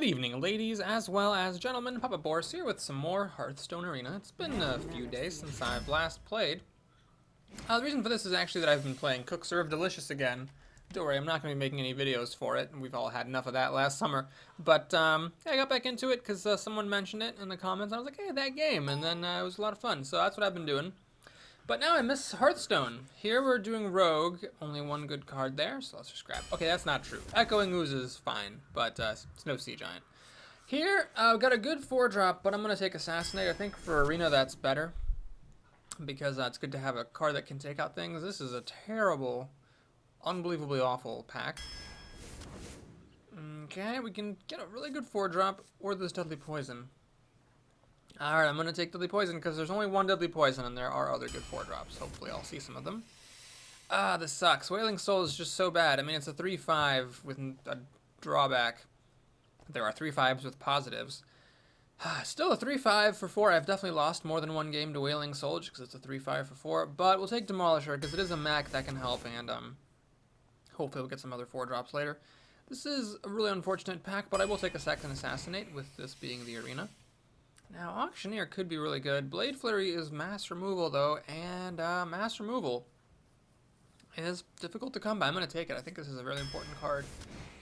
Good evening, ladies as well as gentlemen. Papa Boris here with some more Hearthstone Arena. It's been a few days since I've last played. The reason for this is actually that I've been playing Cook Serve Delicious again. Don't worry, I'm not going to be making any videos for it. We've all had enough of that last summer. But I got back into it because someone mentioned it in the comments. I was like, hey, that game. And then it was a lot of fun. So that's what I've been doing. But now I miss Hearthstone. Here we're doing Rogue. Only one good card there, so let's just grab. Okay, that's not true. Echoing Ooze is fine, but it's no Sea Giant. Here, I've got a good 4-drop, but I'm going to take Assassinate. I think for Arena that's better, because it's good to have a card that can take out things. This is a terrible, unbelievably awful pack. Okay, we can get a really good 4-drop, or this Deadly Poison. Alright, I'm going to take Deadly Poison because there's only one Deadly Poison and there are other good 4-drops. Hopefully I'll see some of them. This sucks. Wailing Soul is just so bad. I mean, it's a 3-5 with a drawback. There are 3-5s with positives. Still a 3-5 for 4. I've definitely lost more than one game to Wailing Soul because it's a 3-5 for 4. But we'll take Demolisher because it is a mech that can help, and hopefully we'll get some other 4-drops later. This is a really unfortunate pack, but I will take a second Assassinate with this being the Arena. Now, Auctioneer could be really good. Blade Flurry is mass removal, though, and mass removal is difficult to come by. I'm going to take it. I think this is a really important card,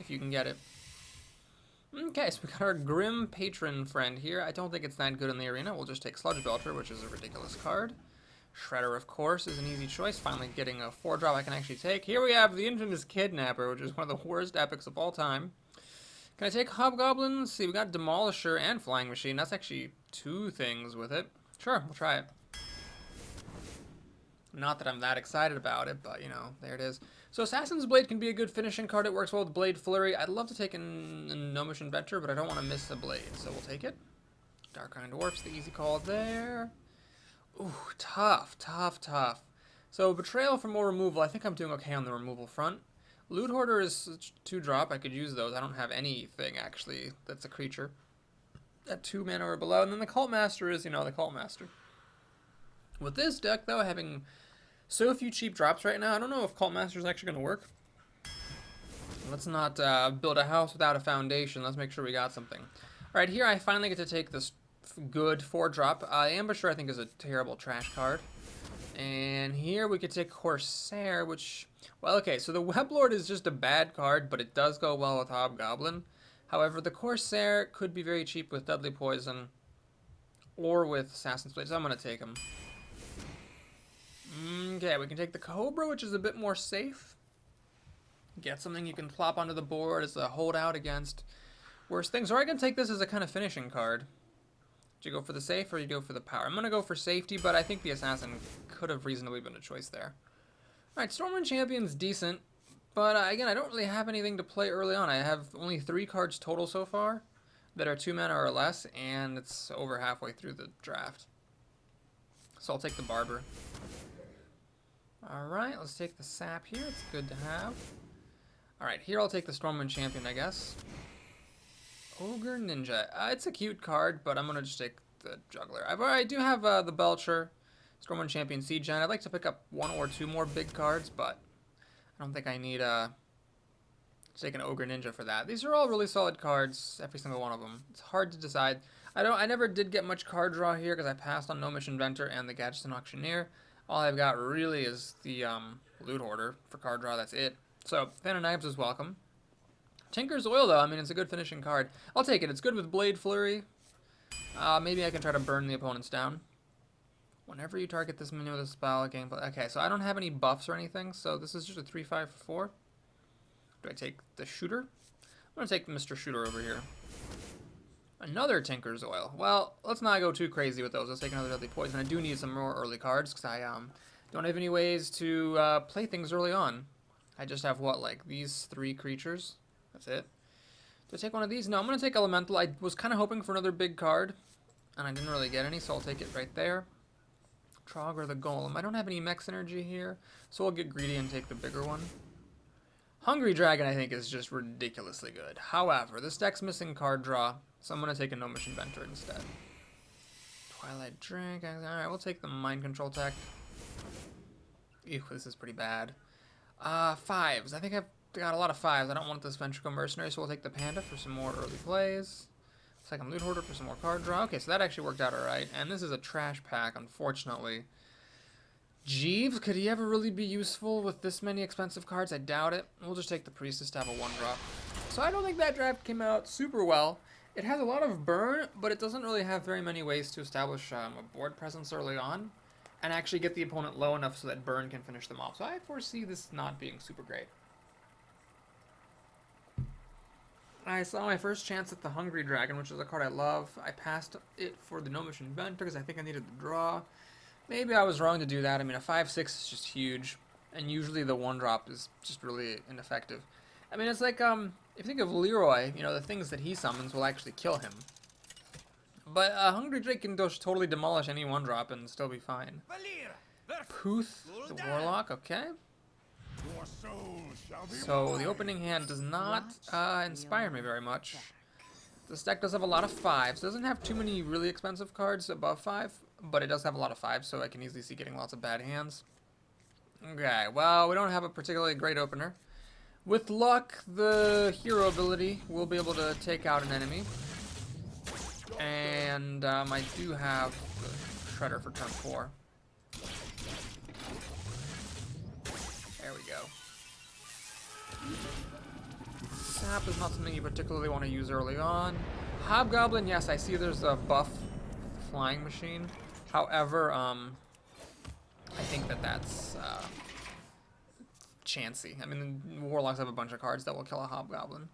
if you can get it. Okay, so we got our Grim Patron friend here. I don't think it's that good in the Arena. We'll just take Sludge Belcher, which is a ridiculous card. Shredder, of course, is an easy choice. Finally getting a 4-drop I can actually take. Here we have the Infamous Kidnapper, which is one of the worst epics of all time. Can I take Hobgoblin? Let's see, we got Demolisher and Flying Machine. That's actually 2 things with it. Sure, we'll try it. Not that I'm that excited about it, but, you know, there it is. So Assassin's Blade can be a good finishing card. It works well with Blade Flurry. I'd love to take a Gnomish Inventor, but I don't want to miss a Blade, so we'll take it. Dark Iron Dwarf's the easy call there. Ooh, tough. So Betrayal for more removal. I think I'm doing okay on the removal front. Loot Hoarder is 2-drop. I could use those. I don't have anything, actually, that's a creature at 2 mana or below. And then the Cult Master is, you know, the Cult Master. With this deck, though, having so few cheap drops right now, I don't know if Cult Master is actually going to work. Let's not build a house without a foundation. Let's make sure we got something. All right, here I finally get to take this good 4-drop. Ambusher, I think, is a terrible trash card. And here we could take Corsair, which, well, okay, so the Weblord is just a bad card, but it does go well with Hobgoblin. However, the Corsair could be very cheap with Deadly Poison or with Assassin's Blade, so I'm going to take him. Okay, we can take the Cobra, which is a bit more safe. Get something you can plop onto the board as a holdout against worse things. Or I can take this as a kind of finishing card. Do you go for the safe or you go for the power? I'm going to go for safety, but I think the Assassin could have reasonably been a choice there. Alright, Stormwind Champion's decent, but again, I don't really have anything to play early on. I have only 3 cards total so far that are 2 mana or less, and it's over halfway through the draft. So I'll take the Barber. Alright, let's take the Sap here. It's good to have. Alright, here I'll take the Stormwind Champion, I guess. Ogre Ninja. It's a cute card, but I'm going to just take the Juggler. I do have the Belcher, Stormwind Champion, Siege Giant. I'd like to pick up 1 or 2 more big cards, but I don't think I need to take an Ogre Ninja for that. These are all really solid cards, every single one of them. It's hard to decide. I never did get much card draw here because I passed on Gnomish Inventor and the Gadgetzan Auctioneer. All I've got really is the Loot Hoarder for card draw. That's it. So Fan of Knives is welcome. Tinker's Oil, though, I mean, it's a good finishing card. I'll take it. It's good with Blade Flurry. Maybe I can try to burn the opponents down. Whenever you target this minion with a spell, gameplay. Okay, so I don't have any buffs or anything, so this is just a 3-5 for 4. Do I take the Shooter? I'm going to take Mr. Shooter over here. Another Tinker's Oil. Well, let's not go too crazy with those. Let's take another Deadly Poison. I do need some more early cards, because I don't have any ways to play things early on. I just have, what, like these 3 creatures? That's it. Do I take one of these? No, I'm going to take Elemental. I was kind of hoping for another big card, and I didn't really get any, so I'll take it right there. Trogger the Golem. I don't have any Mech Synergy here, so I'll get greedy and take the bigger one. Hungry Dragon, I think, is just ridiculously good. However, this deck's missing card draw, so I'm going to take a Gnomish Inventor instead. Twilight Drink. Alright, we'll take the Mind Control tech. Ew, this is pretty bad. 5s. I think I've got a lot of 5s. I don't want this Ventricle Mercenary, so we'll take the Panda for some more early plays. Second Loot Hoarder for some more card draw. Okay, so that actually worked out alright. And this is a trash pack, unfortunately. Jeeves, could he ever really be useful with this many expensive cards? I doubt it. We'll just take the Priestess to have a 1-drop. So I don't think that draft came out super well. It has a lot of burn, but it doesn't really have very many ways to establish a board presence early on and actually get the opponent low enough so that burn can finish them off. So I foresee this not being super great. I saw my first chance at the Hungry Dragon, which is a card I love. I passed it for the Gnomish Inventor because I think I needed the draw. Maybe I was wrong to do that. I mean, a 5/6 is just huge, and usually the 1-drop is just really ineffective. I mean, it's like, if you think of Leroy, you know, the things that he summons will actually kill him. But Hungry Drake can just totally demolish any 1-drop and still be fine. Pooth, the Warlock, okay. So the opening hand does not inspire me very much. This deck does have a lot of 5s. It doesn't have too many really expensive cards above 5, but it does have a lot of 5s, so I can easily see getting lots of bad hands. Okay, well, we don't have a particularly great opener. With luck, the hero ability will be able to take out an enemy. And I do have the Shredder for turn 4. There we go. Sap is not something you particularly want to use early on. Hobgoblin, yes, I see there's a buff flying machine. However, I think that's chancy. I mean, Warlocks have a bunch of cards that will kill a Hobgoblin.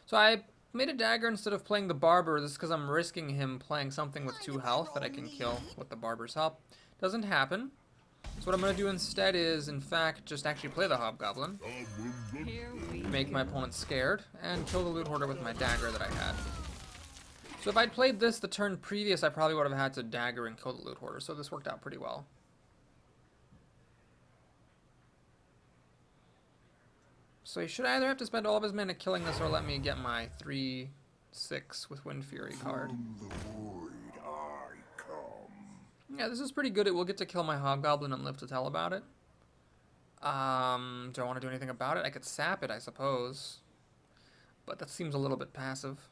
So I made a dagger instead of playing the Barber. This is because I'm risking him playing something with 2 health that I can kill with the Barber's help. Doesn't happen. So what I'm going to do instead is, in fact, just actually play the Hobgoblin, make my opponent scared, and kill the Loot Hoarder with my dagger that I had. So if I'd played this the turn previous, I probably would have had to dagger and kill the Loot Hoarder, so this worked out pretty well. So he should either have to spend all of his mana killing this or let me get my 3/6 with Wind Fury card. Yeah, this is pretty good. It will get to kill my Hobgoblin and live to tell about it. Do I want to do anything about it? I could sap it, I suppose. But that seems a little bit passive.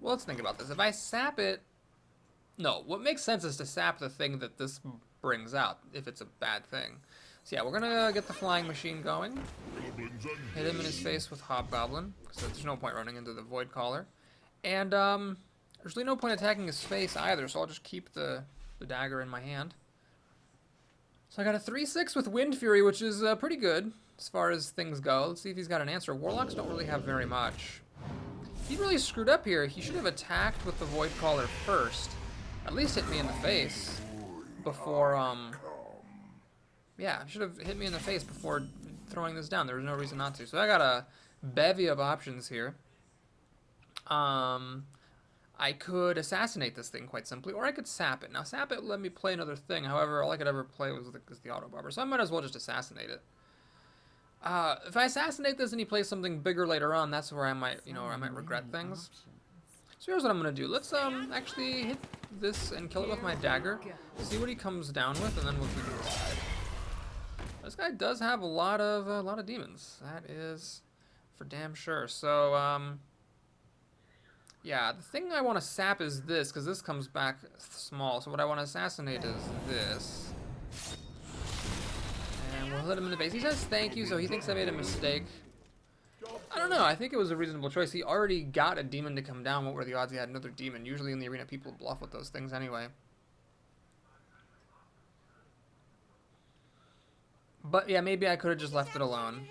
Well, let's think about this. If I sap it... No, what makes sense is to sap the thing that this brings out, if it's a bad thing. So yeah, we're gonna get the Flying Machine going. Hit him in his face with Hobgoblin, because there's no point running into the Void Caller. And, there's really no point attacking his face either, so I'll just keep the dagger in my hand. So I got a 3/6 with Wind Fury, which is pretty good as far as things go. Let's see if he's got an answer. Warlocks don't really have very much. He really screwed up here. He should have attacked with the Void Caller first. At least hit me in the face before, yeah, should have hit me in the face before throwing this down. There was no reason not to. So I got a bevy of options here. I could assassinate this thing quite simply, or I could sap it. Now, sap it let me play another thing. However, all I could ever play was the Auto Barber, so I might as well just assassinate it. If I assassinate this and he plays something bigger later on, that's where I might, I might regret things. So here's what I'm gonna do. Let's actually hit this and kill it with my dagger. See what he comes down with, and then we'll keep it alive. This guy does have a lot of demons. That is for damn sure. So yeah, the thing I want to sap is this, because this comes back small. So what I want to assassinate is this. And we'll hit him in the face. He says thank you, so he thinks I made a mistake. I don't know. I think it was a reasonable choice. He already got a demon to come down. What were the odds he had another demon? Usually in the arena, people bluff with those things anyway. But yeah, maybe I could have just left it alone.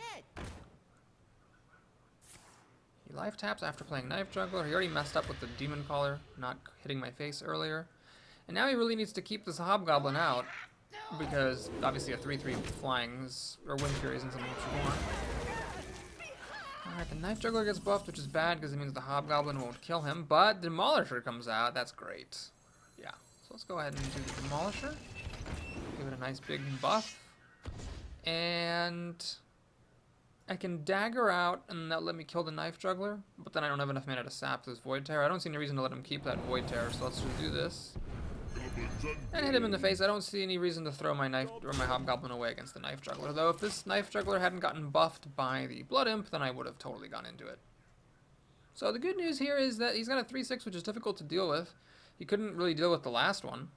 He life taps after playing Knife Juggler. He already messed up with the Demon Caller, not hitting my face earlier. And now he really needs to keep this Hobgoblin out, because obviously a 3/3 flying or Wind Fury isn't something that you want. Alright, the Knife Juggler gets buffed, which is bad because it means the Hobgoblin won't kill him, but Demolisher comes out. That's great. Yeah, so let's go ahead and do the Demolisher. Give it a nice big buff. And I can dagger out, and that'll let me kill the Knife Juggler, but then I don't have enough mana to sap this Void Terror. I don't see any reason to let him keep that Void Terror, so let's just do this. and hit him in the face. I don't see any reason to throw my knife or my hobgoblin away against the knife juggler, though. If this knife juggler hadn't gotten buffed by the blood imp, then I would have totally gone into it. So the good news here is that he's got a 3/6, which is difficult to deal with. He couldn't really deal with the last one.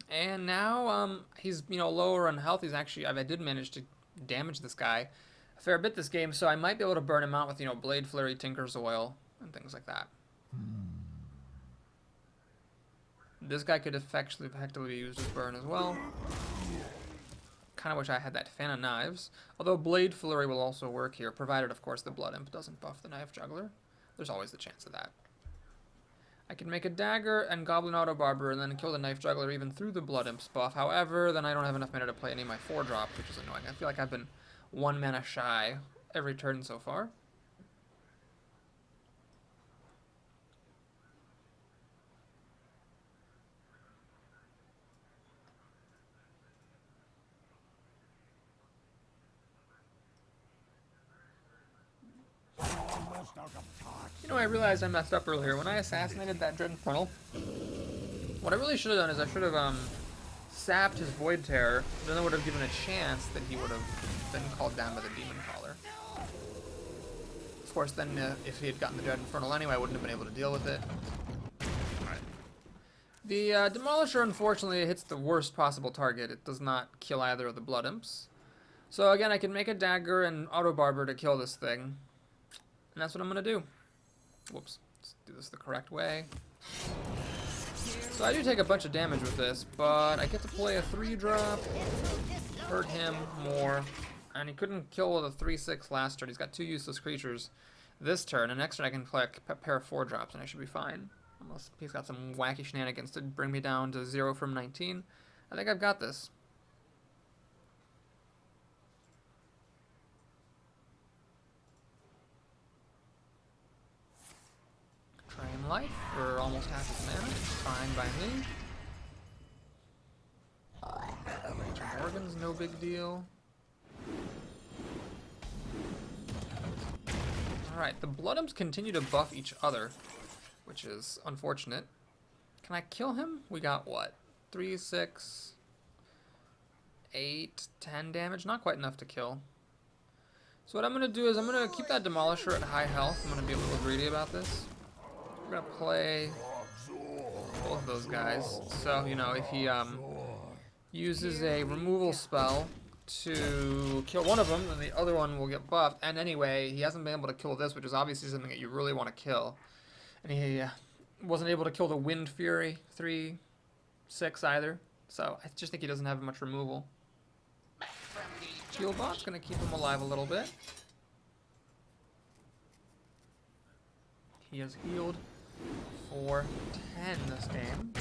And now he's, you know, lower on health. He's actually, I did manage to damage this guy a fair bit this game, so I might be able to burn him out with, you know, Blade Flurry, Tinker's Oil, and things like that. This guy could effectively be used as burn as well. Kind of wish I had that Fan of Knives. Although Blade Flurry will also work here, provided, of course, the Blood Imp doesn't buff the Knife Juggler. There's always the chance of that. I can make a Dagger and Goblin Auto Barber and then kill the Knife Juggler even through the Blood Imp's buff. However, then I don't have enough mana to play any of my 4-drops, which is annoying. I feel like I've been 1 mana shy every turn so far. You know, I realized I messed up earlier. When I assassinated that Dread Infernal, what I really should have done is I should have sapped his Void Terror, then it would have given a chance that he would have been called down by the Demon Caller. Of course, then if he had gotten the Dread Infernal anyway, I wouldn't have been able to deal with it. Alright. The Demolisher, unfortunately, hits the worst possible target. It does not kill either of the Blood Imps. So again, I can make a Dagger and Auto Barber to kill this thing. And that's what I'm going to do. Whoops. Let's do this the correct way. So I do take a bunch of damage with this, but I get to play a 3-drop, hurt him more, and he couldn't kill with a 3/6 last turn. He's got 2 useless creatures this turn, and next turn I can play a pair of 4-drops and I should be fine. Unless he's got some wacky shenanigans to bring me down to 0 from 19. I think I've got this. Drain life for almost half his mana. Fine by me. Raging Organ's no big deal. Alright, the Blood Imps continue to buff each other, which is unfortunate. Can I kill him? We got what? 3, 6, 8, 10 damage? Not quite enough to kill. So what I'm going to do is I'm going to keep that Demolisher at high health. I'm going to be a little greedy about this. We're going to play both of those guys. So, you know, if he uses a removal spell to kill one of them, then the other one will get buffed. And anyway, he hasn't been able to kill this, which is obviously something that you really want to kill. And he wasn't able to kill the Wind Fury 3/6 either. So I just think he doesn't have much removal. Heal Bot's going to keep him alive a little bit. He has healed for 10 this game.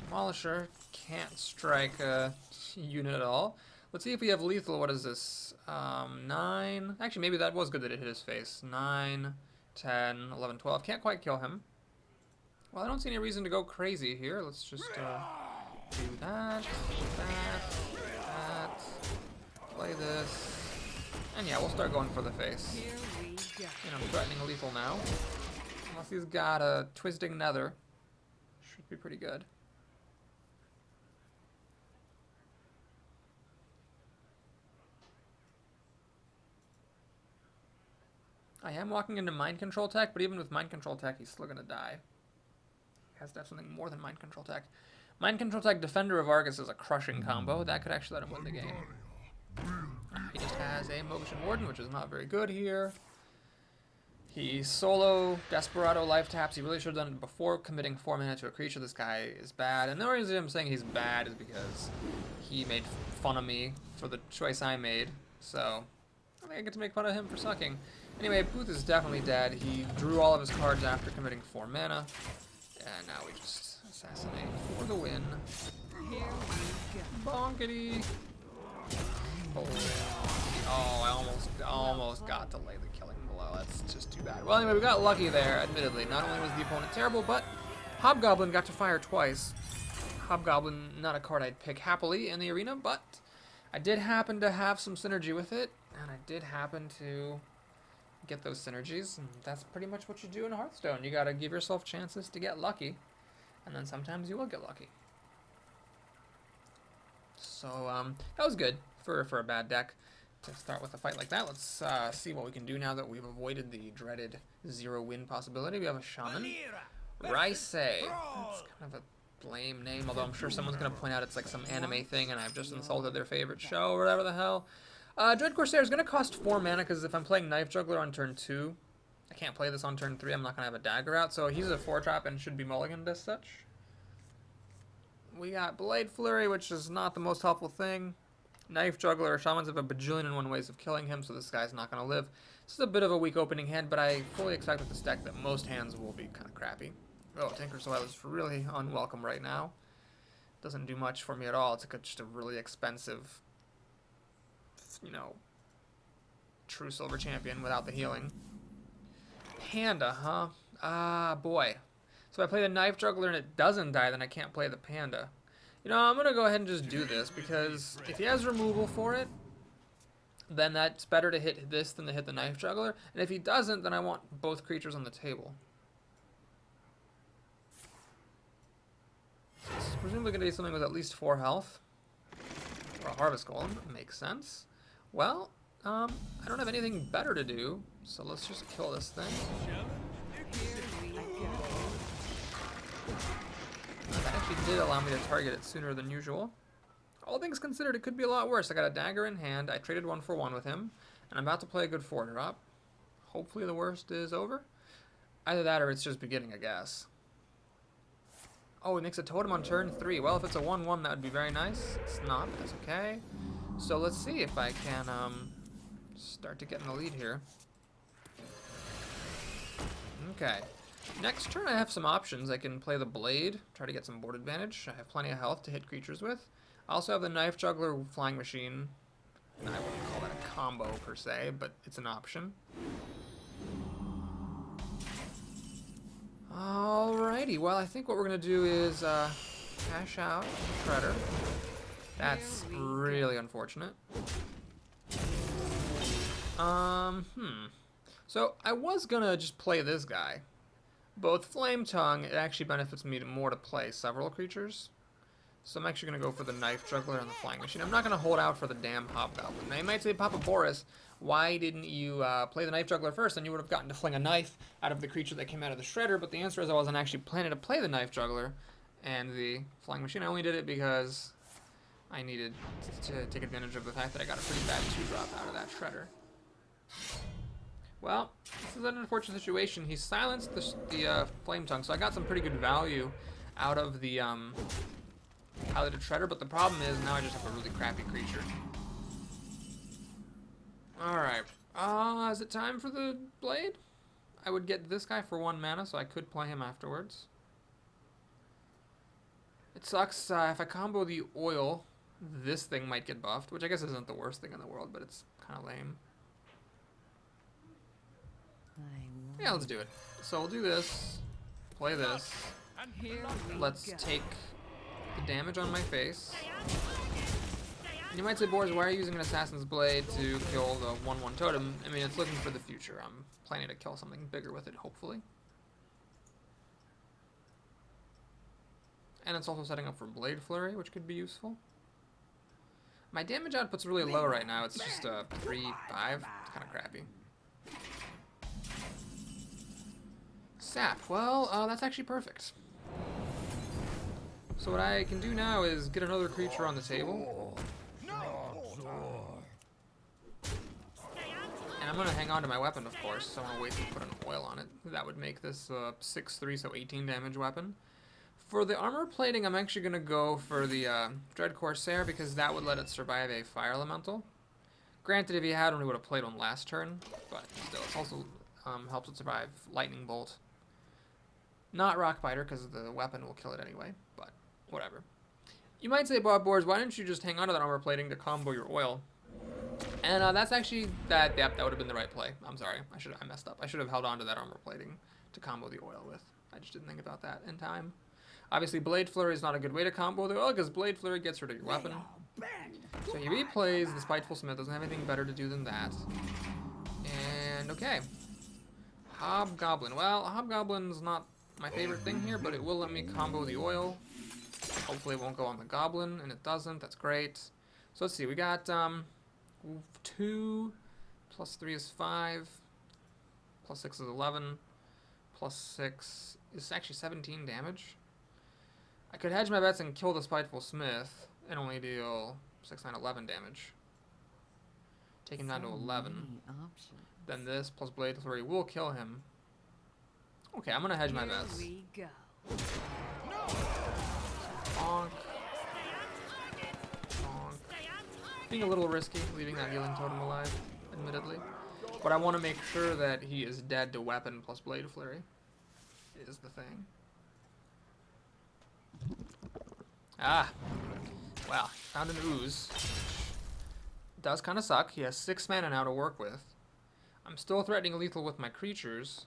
Demolisher can't strike a unit at all. Let's see if we have lethal. What is this? 9. Actually, maybe that was good that it hit his face. 9, 10, 11, 12. Can't quite kill him. Well, I don't see any reason to go crazy here. Let's just do that, that, play this. And yeah, we'll start going for the face. And I'm threatening lethal now. Unless he's got a Twisting Nether. Should be pretty good. I am walking into Mind Control Tech, but even with Mind Control Tech, he's still going to die. He has to have something more than Mind Control Tech. Mind Control Tech Defender of Argus is a crushing combo. That could actually let him win the game. He just has a Motion Warden, which is not very good here. He solo Desperado life taps. He really should have done it before committing 4 mana to a creature. This guy is bad. And the reason I'm saying he's bad is because he made fun of me for the choice I made. So I think I get to make fun of him for sucking. Anyway, Booth is definitely dead. He drew all of his cards after committing 4 mana. And now we just assassinate for the win. Bonkety. Oh, I almost got to lay the killing blow. That's just too bad. Well, anyway, we got lucky there, admittedly. Not only was the opponent terrible, but Hobgoblin got to fire twice. Hobgoblin, not a card I'd pick happily in the arena, but I did happen to have some synergy with it, and I did happen to get those synergies, and that's pretty much what you do in Hearthstone. You gotta give yourself chances to get lucky, And then sometimes you will get lucky. So, that was good for a bad deck to start with a fight like that. Let's see what we can do now that we've avoided the dreaded 0-win possibility. We have a Shaman. Rice. That's kind of a lame name, although I'm sure someone's going to point out it's like some anime thing and I've just insulted their favorite show or whatever the hell. Dread Corsair is going to cost 4 mana because if I'm playing Knife Juggler on turn 2, I can't play this on turn 3. I'm not going to have a dagger out, so he's a 4-drop and should be mulliganed as such. We got Blade Flurry, which is not the most helpful thing. Knife Juggler or Shamans have a bajillion and one ways of killing him, so this guy's not going to live. This is a bit of a weak opening hand, but I fully expect with this deck that most hands will be kind of crappy. Oh, Tinker Soil is really unwelcome right now. Doesn't do much for me at all. It's like just a really expensive, you know, true silver champion without the healing. Panda, huh? Ah, boy. So if I play the Knife Juggler and it doesn't die, then I can't play the Panda. You know, I'm going to go ahead and just do this, because if he has removal for it, then that's better to hit this than to hit the Knife Juggler. And if he doesn't, then I want both creatures on the table. So this is presumably going to be something with at least 4 health. Or a Harvest Golem. Makes sense. Well, I don't have anything better to do, so let's just kill this thing. That actually did allow me to target it sooner than usual. All things considered, it could be a lot worse. I got a dagger in hand. I traded 1 for 1 with him, and I'm about to play a good 4-drop. Hopefully the worst is over. Either that or it's just beginning, I guess. Oh, he makes a totem on turn 3. Well, if it's a 1-1, that would be very nice. It's not, but that's okay. So let's see if I can start to get in the lead here. Okay. Next turn I have some options. I can play the Blade, try to get some board advantage. I have plenty of health to hit creatures with. I also have the Knife Juggler Flying Machine. I wouldn't call that a combo per se, but it's an option. Alrighty, well I think what we're going to do is cash out Shredder. That's really unfortunate. So I was going to just play this guy. Both Flame Tongue, it actually benefits me more to play several creatures. So I'm actually going to go for the Knife Juggler and the Flying Machine. I'm not going to hold out for the damn Hobgoblin. Now you might say, Papa Boris, why didn't you play the Knife Juggler first? And you would have gotten to fling a knife out of the creature that came out of the Shredder. But the answer is I wasn't actually planning to play the Knife Juggler and the Flying Machine. I only did it because I needed to take advantage of the fact that I got a pretty bad 2-drop out of that Shredder. Well, this is an unfortunate situation. He silenced the Flame Tongue, so I got some pretty good value out of the Piloted Shredder, but the problem is now I just have a really crappy creature. Alright, is it time for the Blade? I would get this guy for 1 mana, so I could play him afterwards. It sucks, if I combo the Oil, this thing might get buffed, which I guess isn't the worst thing in the world, but it's kind of lame. Yeah, let's do it. So we'll do this, play this. Let's take the damage on my face. You might say, Boris, why are you using an Assassin's Blade to kill the 1-1 totem? I mean, it's looking for the future. I'm planning to kill something bigger with it, hopefully. And it's also setting up for Blade Flurry, which could be useful. My damage output's really low right now. It's just 3-5. It's kind of crappy. Sap. Well, that's actually perfect. So what I can do now is get another creature on the table. And I'm going to hang on to my weapon, of course, so I'm going to wait to put an oil on it. That would make this 6-3, so 18 damage weapon. For the armor plating, I'm actually going to go for the Dread Corsair, because that would let it survive a Fire Elemental. Granted, if he had one, he would have played one last turn, but still, it also helps it survive Lightning Bolt. Not Rock Biter, because the weapon will kill it anyway, but whatever. You might say, Bob Boars, why didn't you just hang on to that armor plating to combo your oil? And that's actually, yep, that would have been the right play. I'm sorry, I messed up. I should have held on to that armor plating to combo the oil with. I just didn't think about that in time. Obviously, Blade Flurry is not a good way to combo the oil, because Blade Flurry gets rid of your weapon. So he replays the Spiteful Smith, doesn't have anything better to do than that. And, okay. Hobgoblin. Well, Hobgoblin's not my favorite thing here, but it will let me combo the oil. Hopefully it won't go on the goblin, and it doesn't. That's great. So let's see. We got 2 plus 3 is 5. Plus 6 is 11. Plus 6 is actually 17 damage. I could hedge my bets and kill the Spiteful Smith and only deal 6, 9, 11 damage. Take him down to 11. Then this plus Blade Flurry will kill him. Okay, I'm gonna hedge my bets. Here we go. Bonk. Bonk. Being a little risky, leaving that healing totem alive, admittedly. But I want to make sure that he is dead to weapon plus Blade Flurry. Is the thing. Ah. Wow, found an ooze. Does kind of suck. He has 6 mana now to work with. I'm still threatening lethal with my creatures.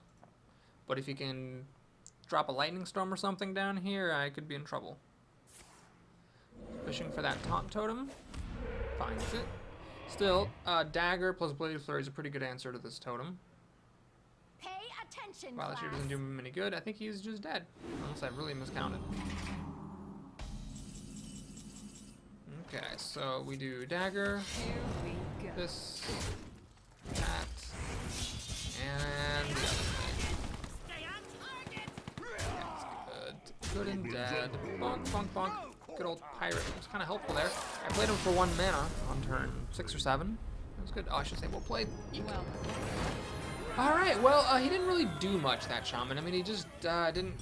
But if he can drop a lightning storm or something down here, I could be in trouble. Fishing for that taunt totem. Finds it. Still, dagger plus Blade Flurry is a pretty good answer to this totem. Pay attention, While that shit doesn't do him any good, I think he's just dead. Unless I really miscounted. Okay, so we do dagger. Here we go. This. That. And the other thing. That's good. Good and dead. Bonk, bonk, bonk. Good old pirate. It was kind of helpful there. I played him for 1 mana on turn 6 or 7. That was good. Oh, I should say well played. Well. Alright, well, he didn't really do much, that Shaman. I mean, he just didn't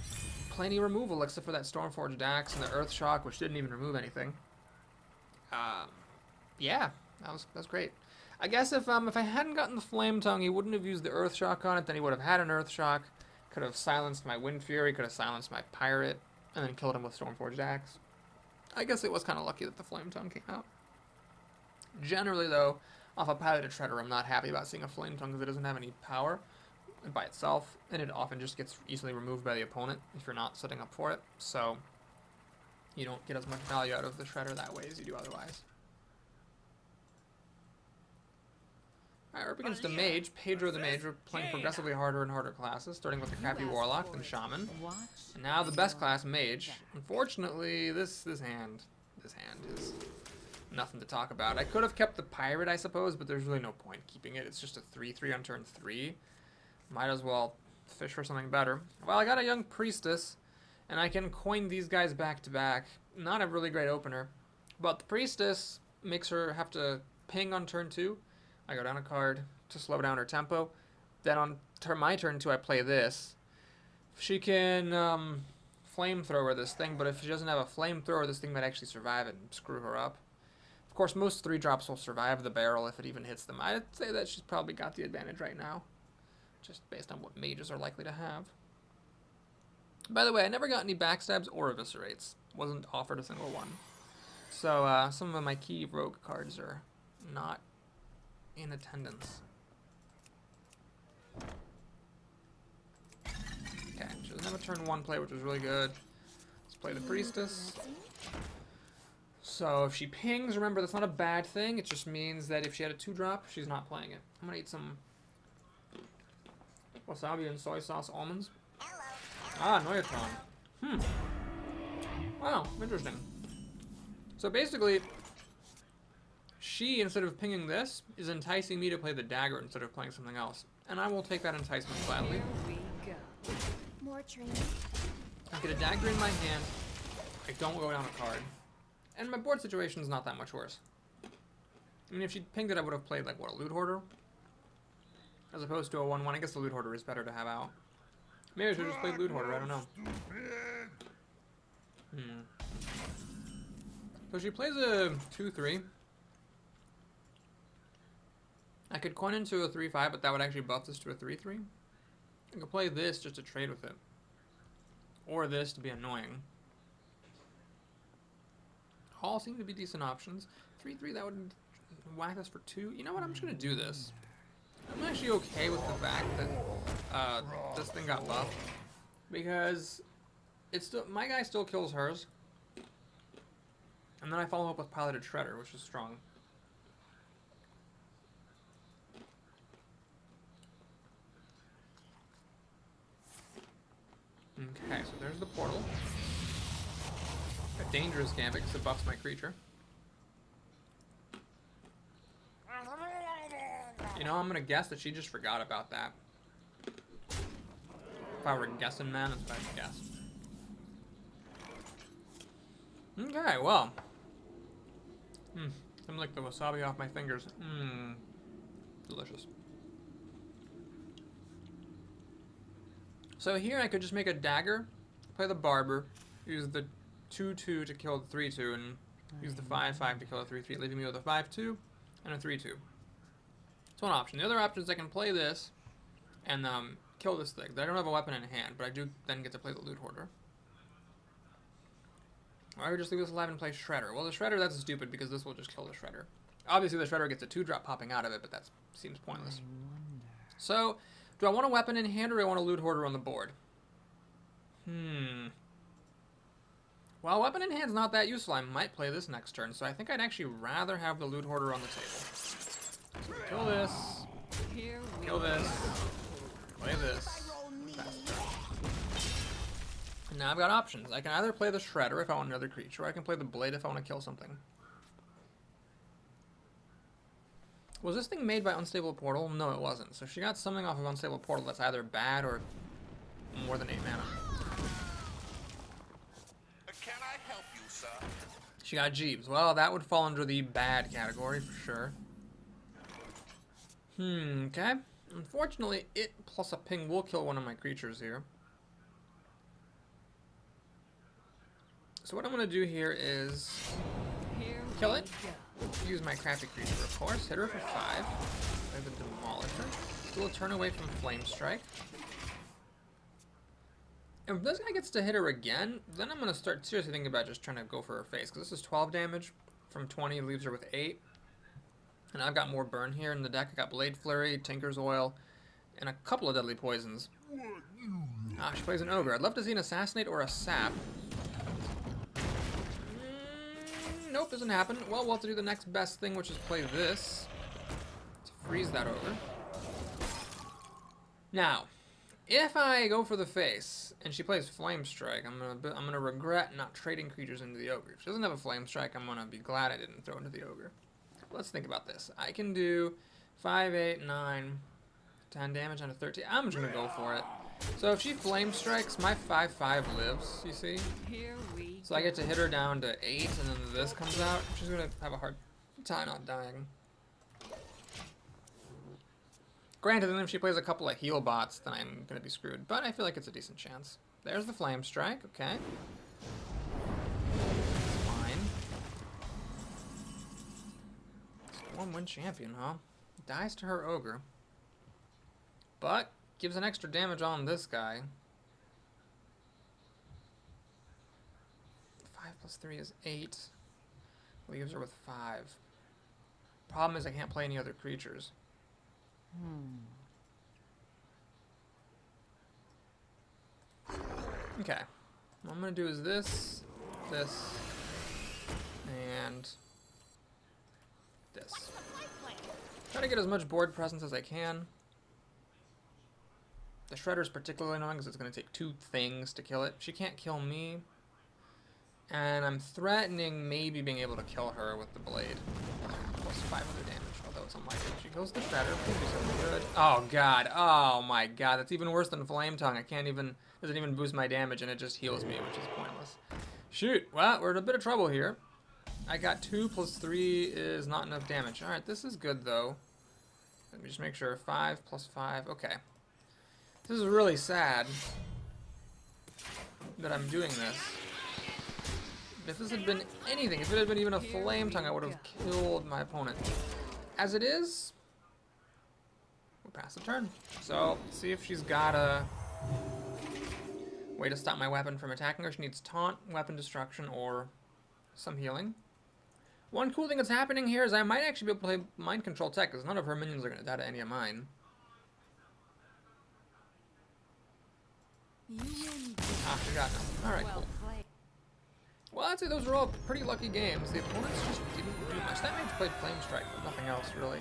play any removal except for that Stormforged Axe and the Earth Shock, which didn't even remove anything. Yeah, that was great. I guess if I hadn't gotten the Flame Tongue, he wouldn't have used the Earth Shock on it. Then he would have had an Earth Shock. Could have silenced my Wind Fury. Could have silenced my Pirate, and then killed him with Stormforged Axe. I guess it was kind of lucky that the Flame Tongue came out. Generally, though, off a Piloted Shredder, I'm not happy about seeing a Flame Tongue because it doesn't have any power by itself, and it often just gets easily removed by the opponent if you're not setting up for it. So you don't get as much value out of the Shredder that way as you do otherwise. Alright, we're up against a Mage, Pedro the Mage. We're playing progressively harder and harder classes, starting with the crappy Warlock, then Shaman, and now the best class, Mage. Unfortunately, this hand is nothing to talk about. I could have kept the Pirate, I suppose, but there's really no point keeping it. It's just a 3/3 on turn 3. Might as well fish for something better. Well, I got a young Priestess, and I can coin these guys back to back. Not a really great opener, but the Priestess makes her have to ping on turn 2. I go down a card to slow down her tempo. Then on my turn 2, I play this. She can flamethrower this thing, but if she doesn't have a flamethrower, this thing might actually survive and screw her up. Of course, most 3-drops will survive the barrel if it even hits them. I'd say that she's probably got the advantage right now, just based on what mages are likely to have. By the way, I never got any backstabs or eviscerates. Wasn't offered a single one. So some of my key rogue cards are not in attendance. Okay, she doesn't have a turn 1 play, which was really good. Let's play the Priestess. So if she pings, remember that's not a bad thing. It just means that if she had a 2-drop, she's not playing it. I'm gonna eat some wasabi and soy sauce almonds. Ah, Neutron. Wow, interesting. So basically, she, instead of pinging this, is enticing me to play the dagger instead of playing something else. And I will take that enticement gladly. Here we go. More training. I get a dagger in my hand. I don't go down a card. And my board situation is not that much worse. I mean, if she'd pinged it, I would have played, like, what, a Loot Hoarder? As opposed to a 1-1. I guess the Loot Hoarder is better to have out. Maybe I should have just played Loot Hoarder, I don't know. So she plays a 2-3. I could coin into a 3-5, but that would actually buff this to a 3-3. I could play this just to trade with it. Or this to be annoying. All seem to be decent options. 3-3, that would whack us for 2. You know what, I'm just going to do this. I'm actually okay with the fact that this thing got buffed. Because it's still, my guy still kills hers. And then I follow up with Piloted Shredder, which is strong. Okay, so there's the portal. A dangerous gambit because it buffs my creature. You know, I'm gonna guess that she just forgot about that. If I were guessing, man, that's what I'd guess. Okay, well. I'm like the wasabi off my fingers. Delicious. So here I could just make a dagger, play the barber, use the 2/2 to kill the 3/2, and use the 5/5 to kill the 3/3, leaving me with a 5/2 and a 3/2. That's one option. The other option is I can play this and kill this thing. I don't have a weapon in hand, but I do then get to play the Loot Hoarder. Or I would just leave this alive and play Shredder. Well, the Shredder, that's stupid because this will just kill the Shredder. Obviously, the Shredder gets a 2-drop popping out of it, but that seems pointless. So, do I want a weapon in hand or do I want a Loot Hoarder on the board? Well, weapon in hand's not that useful. I might play this next turn, so I think I'd actually rather have the Loot Hoarder on the table. So kill this. Kill this. Play this. And now I've got options. I can either play the Shredder if I want another creature, or I can play the Blade if I want to kill something. Was this thing made by Unstable Portal? No, it wasn't. So she got something off of Unstable Portal that's either bad or more than 8 mana. Can I help you, sir? She got Jeeves. Well, that would fall under the bad category for sure. Okay. Unfortunately, it plus a ping will kill one of my creatures here. So what I'm going to do here is kill it. Use my crafty creature, of course. Hit her for 5. Play the Demolisher. Still a turn away from Flame Strike. And if this guy gets to hit her again, then I'm going to start seriously thinking about just trying to go for her face. Because this is 12 damage from 20, leaves her with 8. And I've got more burn here in the deck. I got Blade Flurry, Tinker's Oil, and a couple of deadly poisons. Ah, she plays an Ogre. I'd love to see an Assassinate or a Sap. Nope, doesn't happen. Well, we'll have to do the next best thing, which is play this to freeze that Ogre. Now, if I go for the face and she plays Flame Strike, I'm gonna regret not trading creatures into the Ogre. If she doesn't have a Flame Strike, I'm gonna be glad I didn't throw into the Ogre. Let's think about this. I can do 5, 8, 9, 10 damage on a 13. I'm just gonna go for it. So if she Flame Strikes, my 5/5 lives, you see? So I get to hit her down to 8, and then this comes out. She's gonna have a hard time not dying. Granted, then if she plays a couple of heal bots, then I'm gonna be screwed. But I feel like it's a decent chance. There's the Flame Strike, okay. Fine. One-win champion, huh? Dies to her Ogre. But gives an extra damage on this guy. 5 plus 3 is 8. Leaves her with 5. Problem is I can't play any other creatures. Okay. What I'm going to do is this, and this. Try to get as much board presence as I can. The Shredder is particularly annoying because it's going to take 2 things to kill it. She can't kill me. And I'm threatening maybe being able to kill her with the Blade. Plus 5 other damage, although it's unlikely. She goes to Shredder. Please do something good. Oh, God. Oh, my God. That's even worse than Flame Tongue. I can't even... Doesn't even boost my damage, and it just heals me, which is pointless. Shoot. Well, we're in a bit of trouble here. I got 2 plus 3 is not enough damage. Alright, this is good, though. Let me just make sure. 5 plus 5. Okay. This is really sad that I'm doing this. If this had been anything, if it had been even a Flame Tongue, I would have killed my opponent. As it is, we'll pass the turn. So, see if she's got a way to stop my weapon from attacking her. She needs Taunt, Weapon Destruction, or some healing. One cool thing that's happening here is I might actually be able to play Mind Control Tech, because none of her minions are going to die to any of mine. Ah, she got nothing. Alright, cool. Well, I'd say those were all pretty lucky games. The opponents just didn't do much. That Mage played Flame Strike, but nothing else, really.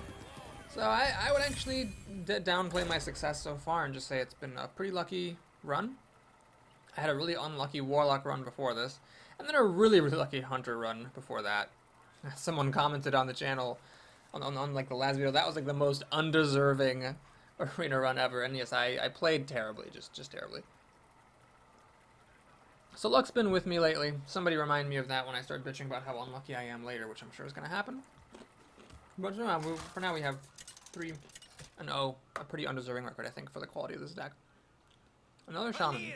So I would actually downplay my success so far and just say it's been a pretty lucky run. I had a really unlucky Warlock run before this, and then a really, really lucky Hunter run before that. Someone commented on the channel, on like the last video, that was like the most undeserving arena run ever, and yes, I played terribly, just terribly. So luck's been with me lately. Somebody remind me of that when I start bitching about how unlucky I am later, which I'm sure is going to happen. But for now we have 3-0, a pretty undeserving record, I think, for the quality of this deck. Another Shaman.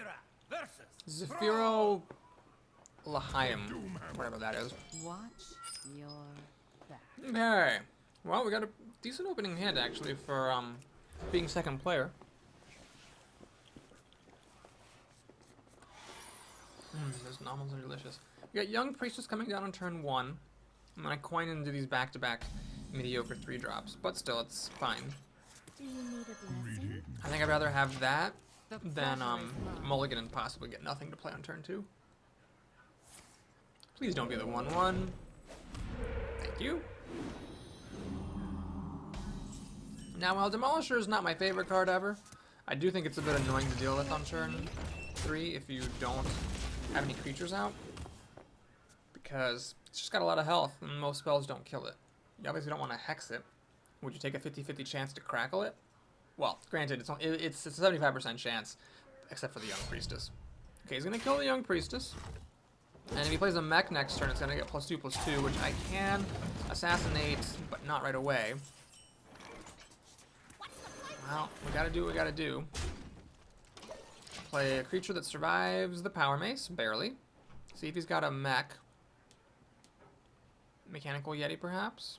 Zephyro Lahaim, whatever that is. Watch your back. Okay. Well, we got a decent opening hand, actually, for being second player. Those nominals are delicious. We got Young Priestess coming down on turn 1. I'm going to coin into these back-to-back mediocre 3-drops, but still, it's fine. Do you need a blessing? I think I'd rather have that than mulligan and possibly get nothing to play on turn 2. Please don't be the 1-1. Thank you. Now, while Demolisher is not my favorite card ever, I do think it's a bit annoying to deal with on turn 3 if you don't have any creatures out, because it's just got a lot of health and most spells don't kill it. You obviously don't want to hex it. Would you take a 50-50 chance to crackle it? Well, granted, it's a 75% chance, except for the Young Priestess. Okay, he's going to kill the Young Priestess. And if he plays a Mech next turn, it's going to get +2/+2, which I can assassinate, but not right away. Well, we got to do what we got to do. Play a creature that survives the Power Mace, barely. See if he's got a Mech. Mechanical Yeti, perhaps?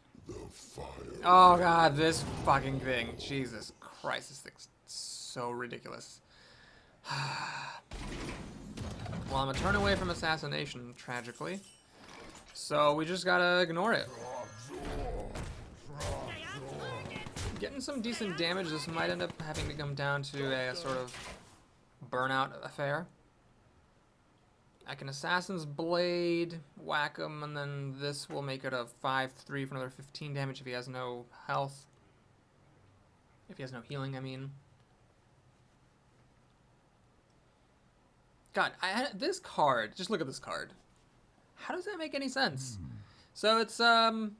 Oh god, this fucking thing. Jesus Christ, this thing's so ridiculous. Well, I'm a turn away from assassination, tragically. So we just gotta ignore it. Getting some decent damage. This might end up having to come down to a sort of burnout affair. I can Assassin's Blade, whack him, and then this will make it a 5/3 for another 15 damage if he has no health. If he has no healing, I mean. God, this card, just look at this card. How does that make any sense? So it's on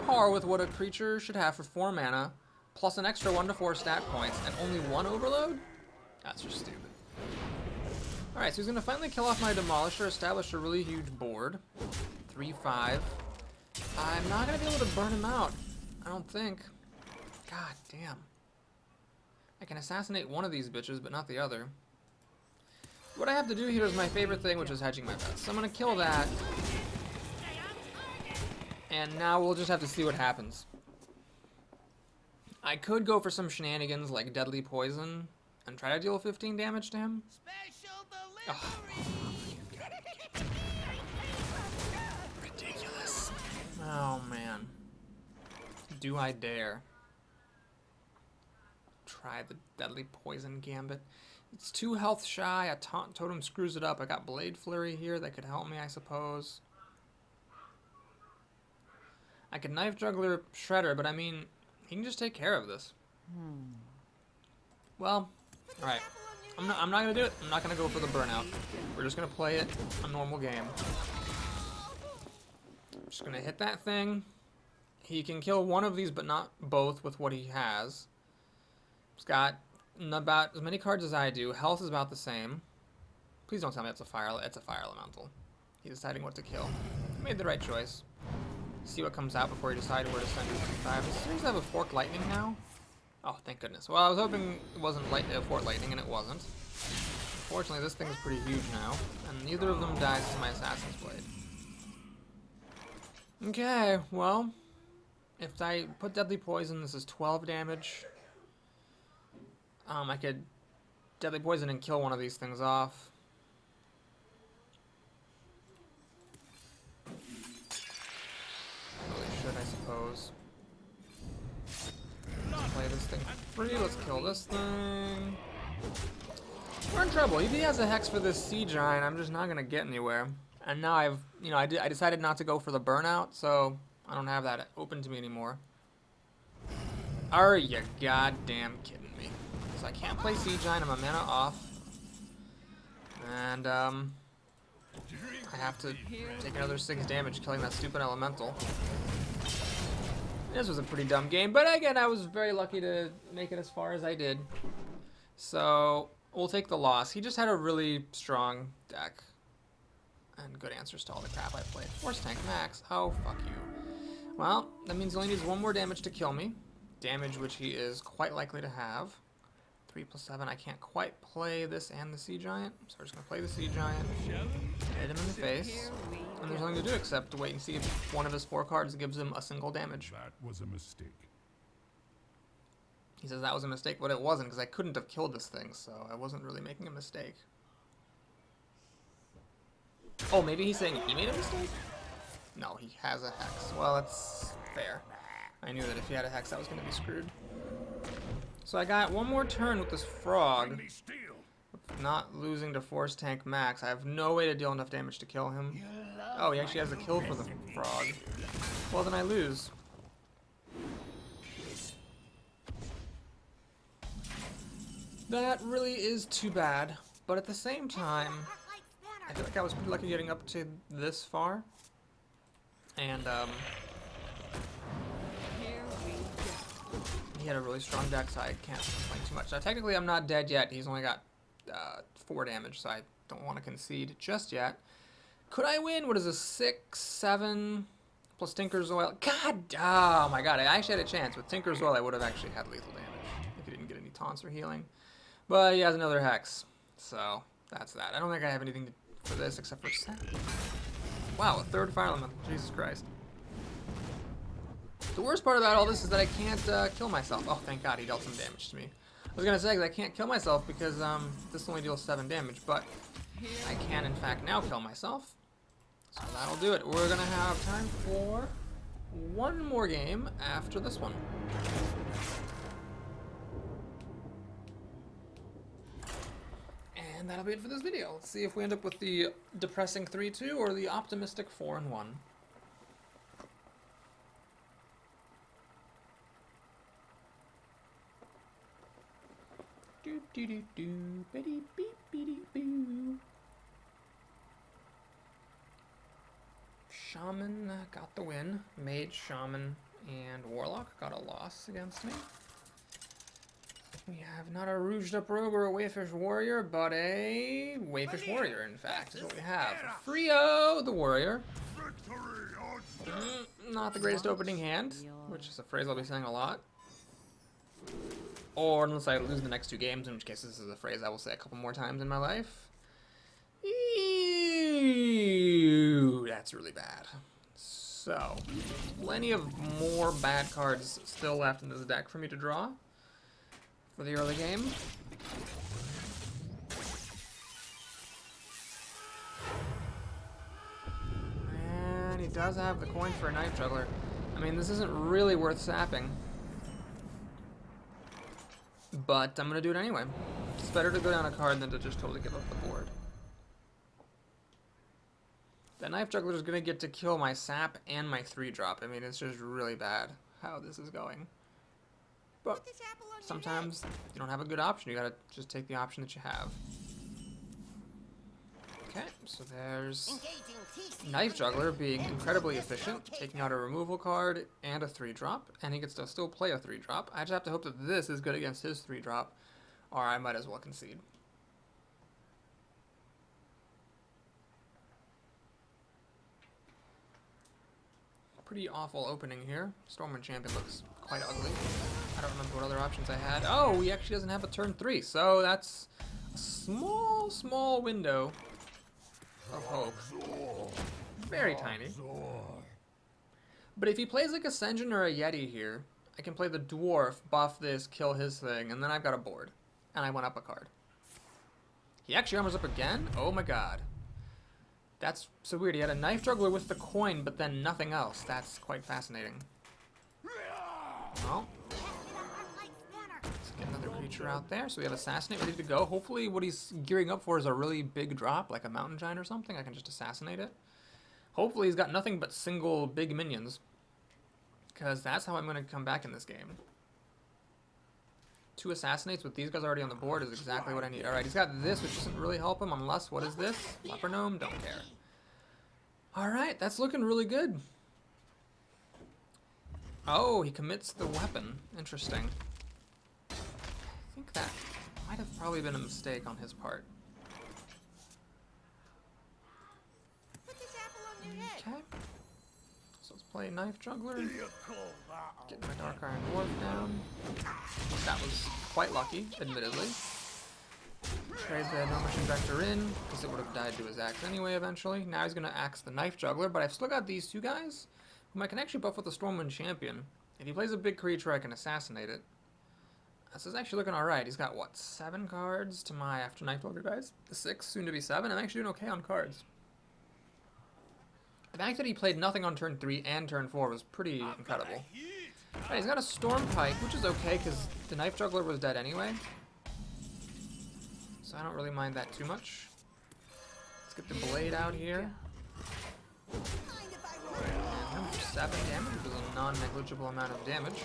par with what a creature should have for 4 mana, plus an extra 1 to 4 stat points, and only 1 overload? That's just stupid. Alright, so he's going to finally kill off my Demolisher, establish a really huge board. 3/5. I'm not going to be able to burn him out, I don't think. God damn. I can assassinate one of these bitches, but not the other. What I have to do here is my favorite thing, which is hedging my bets. So I'm going to kill that. And now we'll just have to see what happens. I could go for some shenanigans like Deadly Poison and try to deal 15 damage to him. Oh. Ridiculous. Oh man. Do I dare? Try the Deadly Poison Gambit. It's 2 health shy. A Taunt Totem screws it up. I got Blade Flurry here that could help me, I suppose. I could Knife Juggler Shredder, but I mean, he can just take care of this. Well, alright. I'm not gonna do it. I'm not gonna go for the burnout. We're just gonna play it a normal game. I'm just gonna hit that thing. He can kill one of these, but not both with what he has. He's got about as many cards as I do. Health is about the same. Please don't tell me it's a fire elemental. He's deciding what to kill. He made the right choice. See what comes out before he decides where to send his 5. Does series have a Forked Lightning now? Oh, thank goodness. Well, I was hoping it wasn't Forked Lightning, and it wasn't. Unfortunately, this thing's pretty huge now, and neither of them dies to my Assassin's Blade. Okay, well, if I put Deadly Poison, this is 12 damage. I could Deadly Poison and kill one of these things off. Really should, I suppose. Let's play this thing free. Let's kill this thing. We're in trouble. If he has a Hex for this Sea Giant, I'm just not gonna get anywhere. And now I decided not to go for the burnout, so I don't have that open to me anymore. Are you goddamn kidding me? So I can't play Sea Giant. I'm a mana off. And I have to take another 6 damage killing that stupid elemental. This was a pretty dumb game, but again, I was very lucky to make it as far as I did. So we'll take the loss. He just had a really strong deck and good answers to all the crap I played. Force Tank Max. Oh, fuck you. Well, that means he only needs 1 more damage to kill me. Damage which he is quite likely to have. 3 + 7. I can't quite play this and the Sea Giant, so we're just going to play the Sea Giant, hit him in the face, and there's nothing to do except to wait and see if one of his 4 cards gives him a single damage. That was a mistake. He says that was a mistake, but it wasn't, because I couldn't have killed this thing, so I wasn't really making a mistake. Oh, maybe he's saying he made a mistake? No, he has a Hex. Well, that's fair. I knew that if he had a Hex, I was going to be screwed. So I got 1 more turn with this frog. Not losing to Force Tank Max. I have no way to deal enough damage to kill him. Oh, he actually has a kill for the frog. Well, then I lose. That really is too bad. But at the same time, I feel like I was pretty lucky getting up to this far. And, he had a really strong deck, so I can't complain too much. Now, technically, I'm not dead yet. He's only got 4 damage, so I don't want to concede just yet. Could I win? What is this? 6, 7 plus Tinker's Oil? God, oh my god, I actually had a chance. With Tinker's Oil, I would have actually had lethal damage if he didn't get any taunts or healing. But he has another Hex, so that's that. I don't think I have anything for this except for 7. Wow, a 3rd Fire Elemental. Jesus Christ. The worst part about all this is that I can't kill myself. Oh, thank God he dealt some damage to me. I was going to say that I can't kill myself because this only deals 7 damage, but I can, in fact, now kill myself. So that'll do it. We're going to have time for 1 more game after this one. And that'll be it for this video. Let's see if we end up with the depressing 3-2 or the optimistic 4-1. Shaman got the win. Mage, Shaman, and Warlock got a loss against me. We have not a rouged up rogue or a wayfish warrior, but a wayfish warrior, in fact, is what we have. Frio the warrior. Not the greatest opening hand, which is a phrase I'll be saying a lot. Or unless I lose the next 2 games, in which case this is a phrase I will say a couple more times in my life. Ew, that's really bad. So, plenty of more bad cards still left in this deck for me to draw for the early game. And he does have the coin for a Knife Juggler. I mean, this isn't really worth sapping. But I'm going to do it anyway. It's better to go down a card than to just totally give up the board. The Knife Juggler is going to get to kill my sap and my 3-drop. I mean, it's just really bad how this is going. But sometimes you don't have a good option. You got to just take the option that you have. Okay, so there's Knife Juggler being incredibly efficient, taking out a removal card and a 3-drop, and he gets to still play a 3-drop. I just have to hope that this is good against his 3-drop, or I might as well concede. Pretty awful opening here. Stormwind Champion looks quite ugly. I don't remember what other options I had. Oh, he actually doesn't have a turn 3, so that's a small window of hope. Very tiny. But if he plays like a Senjin or a Yeti here, I can play the Dwarf, buff this, kill his thing, and then I've got a board. And I went up a card. He actually armors up again? Oh my god. That's so weird. He had a Knife Juggler with the coin, but then nothing else. That's quite fascinating. Well, let's get another creature out there. So we have Assassinate ready to go. Hopefully what he's gearing up for is a really big drop, like a Mountain Giant or something. I can just assassinate it. Hopefully he's got nothing but single big minions, because that's how I'm going to come back in this game. 2 assassinates with these guys already on the board is exactly what I need. Alright, he's got this, which doesn't really help him unless, what is this? Leper Gnome? Don't care. Alright, that's looking really good. Oh, he commits the weapon. Interesting. I think that might have probably been a mistake on his part. Okay. So let's play Knife Juggler. Get my Dark Iron Dwarf down. That was quite lucky, admittedly. Trade the No Machine Vector in, because it would have died to his axe anyway eventually. Now he's going to axe the Knife Juggler, but I've still got these 2 guys, whom I can actually buff with the Stormwind Champion. If he plays a big creature, I can assassinate it. This is actually looking alright. He's got, what, 7 cards to my after Knife Juggler guys? 6, soon to be 7. I'm actually doing okay on cards. The fact that he played nothing on turn 3 and turn 4 was pretty incredible. Right, he's got a Storm Pike, which is okay, because the Knife Juggler was dead anyway. So I don't really mind that too much. Let's get the Blade out here. And him for 7 damage, which is a non-negligible amount of damage.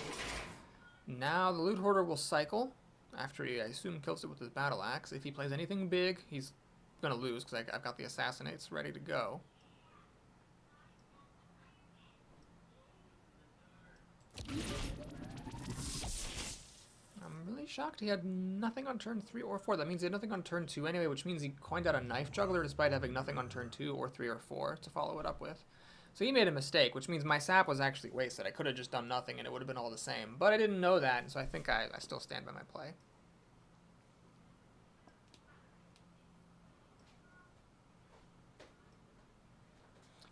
Now the Loot Hoarder will cycle, after he, I assume, kills it with his Battle Axe. If he plays anything big, he's going to lose, because I've got the Assassinates ready to go. I'm really shocked he had nothing on turn 3 or 4. That means he had nothing on turn 2 anyway, which means he coined out a Knife Juggler despite having nothing on turn 2 or 3 or 4 to follow it up with. So he made a mistake, which means my sap was actually wasted. I could have just done nothing and it would have been all the same. But I didn't know that, and so I think I still stand by my play.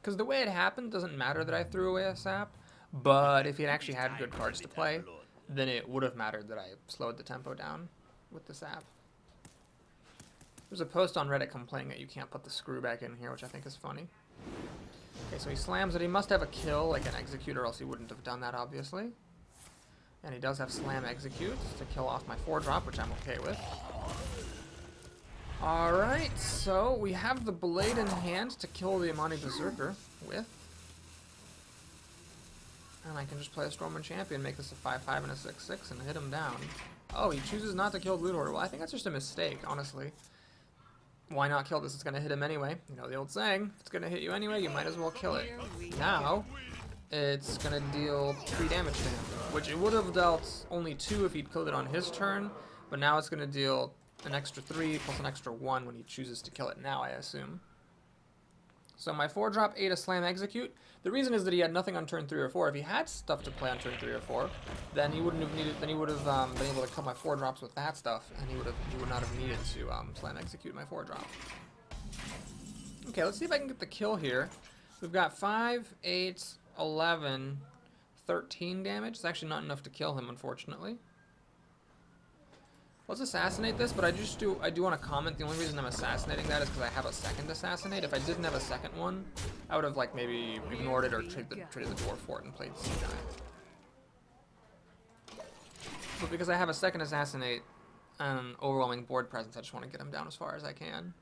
Because the way it happened doesn't matter that I threw away a sap, but if he had actually had good cards to play, then it would have mattered that I slowed the tempo down with the sap. There's a post on Reddit complaining that you can't put the screw back in here, which I think is funny. Okay, so he slams it. He must have a kill, like an execute, or else he wouldn't have done that, obviously. And he does have slam execute to kill off my 4-drop, which I'm okay with. Alright, so we have the Blade in hand to kill the Amani Berserker with. And I can just play a Stormwind Champion, make this a 5/5 and a 6/6, and hit him down. Oh, he chooses not to kill Loot Hoarder. Well, I think that's just a mistake, honestly. Why not kill this? It's going to hit him anyway. You know the old saying, if it's going to hit you anyway, you might as well kill it. Now, it's going to deal 3 damage to him, which it would have dealt only 2 if he'd killed it on his turn, but now it's going to deal an extra 3 plus an extra 1 when he chooses to kill it now, I assume. So my 4-drop ate a slam execute. The reason is that he had nothing on turn 3 or 4. If he had stuff to play on turn 3 or 4, then he wouldn't have needed. Then he would have been able to kill my 4-drops with that stuff, and he would not have needed to slam execute my 4-drop. Okay, let's see if I can get the kill here. We've got 5, 8, 11, 13 damage. It's actually not enough to kill him, unfortunately. Let's assassinate this, but I do want to comment. The only reason I'm assassinating that is because I have a second assassinate. If I didn't have a second one, I would have like maybe ignored it or traded the dwarf for it and played Sea Giant. But because I have a second assassinate and an overwhelming board presence, I just want to get him down as far as I can.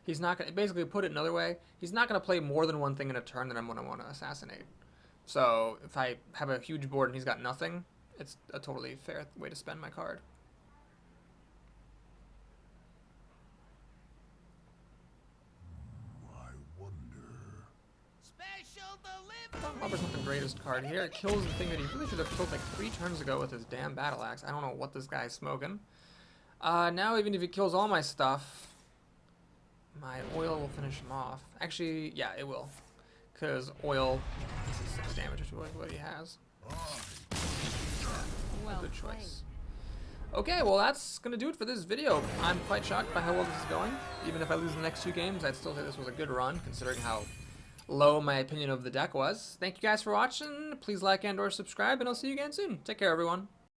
He's not going to, basically put it another way, he's not going to play more than one thing in a turn that I'm going to want to assassinate. So if I have a huge board and he's got nothing, it's a totally fair way to spend my card. Lover's not the greatest card here. It kills the thing that he really should have killed like 3 turns ago with his damn Battle Axe. I don't know what this guy's smoking. Now even if he kills all my stuff, my oil will finish him off. Actually, yeah, it will. Because oil is 6 damage, which is what he has. Yeah, good choice. Okay, well that's going to do it for this video. I'm quite shocked by how well this is going. Even if I lose the next 2 games, I'd still say this was a good run, considering how low my opinion of the deck was. Thank you guys for watching. Please like and or subscribe, and I'll see you again soon. Take care, everyone.